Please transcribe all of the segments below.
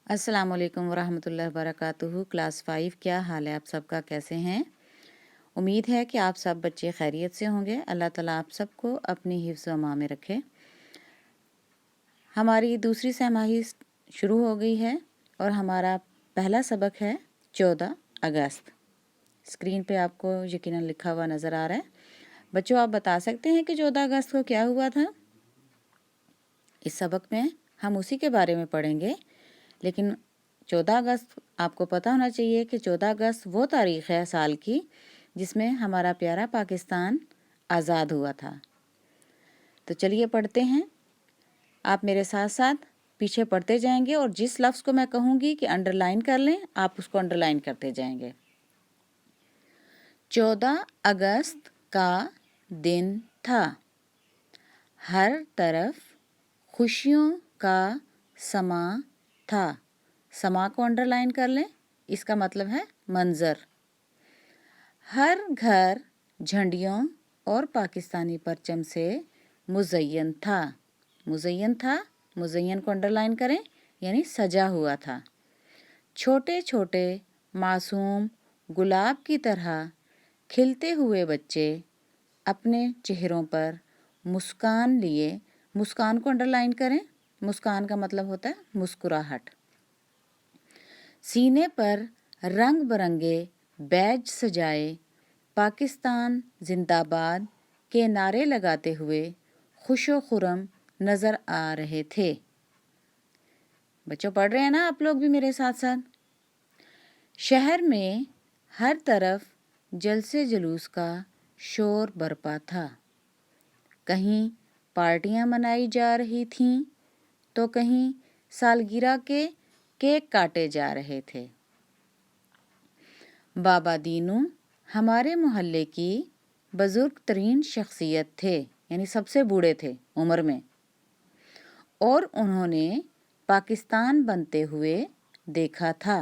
अस्सलाम वालेकुम वरहमतुल्लाहि वबरकातुहू। क्लास 5, क्या हाल है आप सबका, कैसे हैं? उम्मीद है कि आप सब बच्चे खैरियत से होंगे। अल्लाह ताला आप सबको अपनी हिफ्ज़ व अमान में रखे। हमारी दूसरी छमाही शुरू हो गई है और हमारा पहला सबक है 14 अगस्त। स्क्रीन पे आपको यकीनन लिखा हुआ नज़र आ रहा है। बच्चों, आप बता सकते हैं कि 14 अगस्त को क्या हुआ था? इस सबक में हम उसी के बारे में पढ़ेंगे, लेकिन 14 अगस्त आपको पता होना चाहिए कि 14 अगस्त वो तारीख़ है साल की जिसमें हमारा प्यारा पाकिस्तान आज़ाद हुआ था। तो चलिए पढ़ते हैं। आप मेरे साथ साथ पीछे पढ़ते जाएंगे और जिस लफ्ज़ को मैं कहूँगी कि अंडरलाइन कर लें, आप उसको अंडरलाइन करते जाएंगे। 14 अगस्त का दिन था। हर तरफ खुशियों का समा था। समा को अंडरलाइन कर लें, इसका मतलब है मंजर। हर घर झंडियों और पाकिस्तानी परचम से मुज़य्यन था। मुज़य्यन था, मुज़य्यन को अंडरलाइन करें, यानी सजा हुआ था। छोटे छोटे मासूम गुलाब की तरह खिलते हुए बच्चे अपने चेहरों पर मुस्कान लिए। मुस्कान को अंडरलाइन करें, मुस्कान का मतलब होता है मुस्कुराहट। सीने पर रंग बरंगे बैज सजाए पाकिस्तान जिंदाबाद के नारे लगाते हुए खुशो खुरम नज़र आ रहे थे। बच्चों, पढ़ रहे हैं ना आप लोग भी मेरे साथ साथ? शहर में हर तरफ जलसे जुलूस का शोर बरपा था। कहीं पार्टियां मनाई जा रही थीं तो कहीं सालगिरह के केक काटे जा रहे थे। बाबा दीनू हमारे मोहल्ले की बुजुर्ग तरीन शख्सियत थे, यानी सबसे बूढ़े थे उम्र में, और उन्होंने पाकिस्तान बनते हुए देखा था।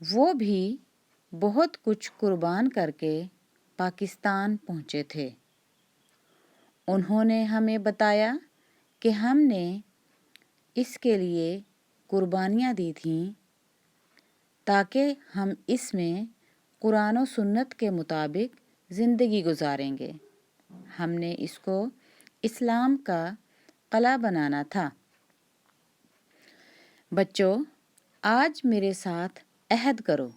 वो भी बहुत कुछ कुर्बान करके पाकिस्तान पहुँचे थे। उन्होंने हमें बताया कि हमने इसके लिए कुर्बानियाँ दी थीं ताकि हम इसमें कुरान और सुन्नत के मुताबिक ज़िंदगी गुजारेंगे। हमने इसको इस्लाम का क़ला बनाना था। बच्चों, आज मेरे साथ अहद करो।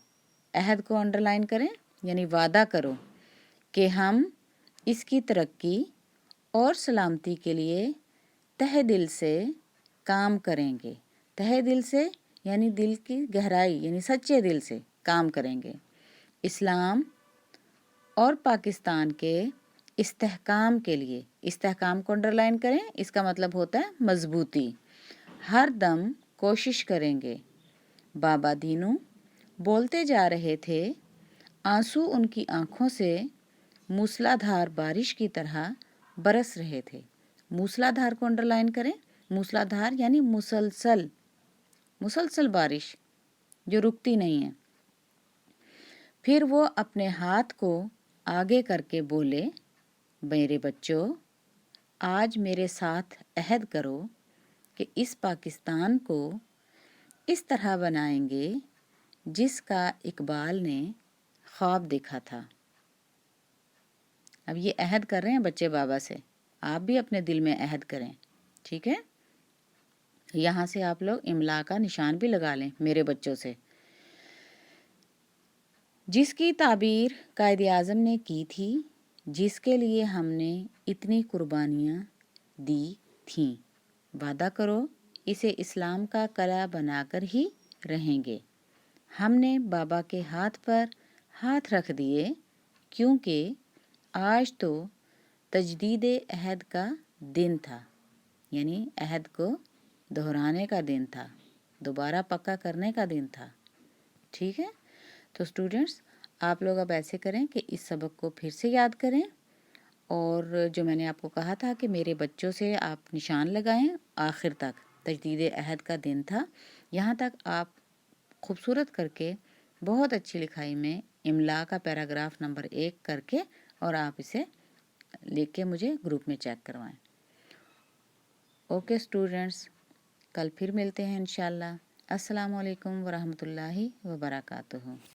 अहद को अंडरलाइन करें, यानी वादा करो कि हम इसकी तरक्की और सलामती के लिए तहे दिल से काम करेंगे। तहे दिल से यानी दिल की गहराई, यानी सच्चे दिल से काम करेंगे। इस्लाम और पाकिस्तान के इस्तेहकाम के लिए, इस्तेहकाम को अंडरलाइन करें, इसका मतलब होता है मजबूती। हर दम कोशिश करेंगे। बाबा दीनू बोलते जा रहे थे। आंसू उनकी आंखों से मूसलाधार बारिश की तरह बरस रहे थे। मूसलाधार को अंडरलाइन करें। मूसलाधार यानी मुसलसल, मुसलसल बारिश जो रुकती नहीं है। फिर वो अपने हाथ को आगे करके बोले, मेरे बच्चों, आज मेरे साथ अहद करो कि इस पाकिस्तान को इस तरह बनाएंगे जिसका इकबाल ने ख्वाब देखा था। अब ये अहद कर रहे हैं बच्चे बाबा से, आप भी अपने दिल में अहद करें, ठीक है? यहाँ से आप लोग इमला का निशान भी लगा लें मेरे बच्चों से। जिसकी ताबीर कायद आज़म ने की थी, जिसके लिए हमने इतनी कुर्बानियाँ दी थीं, वादा करो इसे इस्लाम का क़ला बनाकर ही रहेंगे। हमने बाबा के हाथ पर हाथ रख दिए क्योंकि आज तो तजदीद अहद का दिन था, यानी अहद को दोहराने का दिन था, दोबारा पक्का करने का दिन था। ठीक है? तो स्टूडेंट्स, आप लोग अब ऐसे करें कि इस सबक को फिर से याद करें और जो मैंने आपको कहा था कि मेरे बच्चों से आप निशान लगाएं आखिर तक। तजदीद अहद का दिन था, यहाँ तक आप खूबसूरत करके बहुत अच्छी लिखाई में इमला का पैराग्राफ नंबर 1 करके और आप इसे लिख के मुझे ग्रुप में चेक करवाएं। ओके स्टूडेंट्स, कल फिर मिलते हैं इंशाल्लाह। السلام علیکم ورحمۃ اللہ وبرکاتہ.